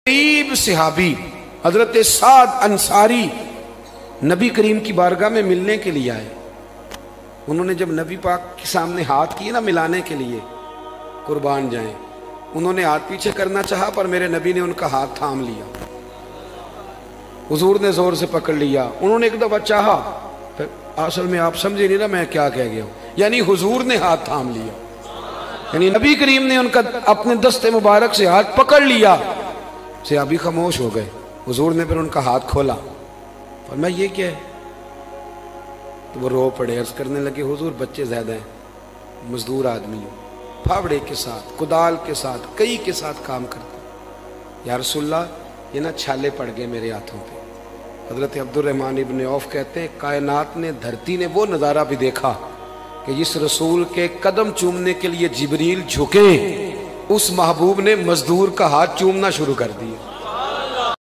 गरीब सहाबी हजरत साद अंसारी नबी करीम की बारगाह में मिलने के लिए आए। उन्होंने जब नबी पाक के सामने हाथ किए ना मिलाने के लिए, कुर्बान जाएं, उन्होंने हाथ पीछे करना चाहा पर मेरे नबी ने उनका हाथ थाम लिया। हुजूर ने जोर से पकड़ लिया। उन्होंने एक दफा चाहा, फिर असल में आप समझे नहीं ना मैं क्या कह गया हूं, यानी हुजूर ने हाथ थाम लिया, यानी नबी करीम ने उनका अपने दस्ते मुबारक से हाथ पकड़ लिया। सहाबी खामोश हो गए। हुजूर ने फिर उनका हाथ खोला और मैं ये क्या है, तो वो रो पड़े, अर्ज करने लगे हुजूर बच्चे ज्यादा हैं, मजदूर आदमी हो, फावड़े के साथ कुदाल के साथ कई के साथ काम करते, या रसूलल्लाह ये ना छाले पड़ गए मेरे हाथों पे। हजरत अब्दुर्रहमान इब्न औफ कहते हैं कायनात ने, धरती ने वो नज़ारा भी देखा कि जिस रसूल के कदम चूमने के लिए जिब्रील झुके, उस महबूब ने मजदूर का हाथ चूमना शुरू कर दिया।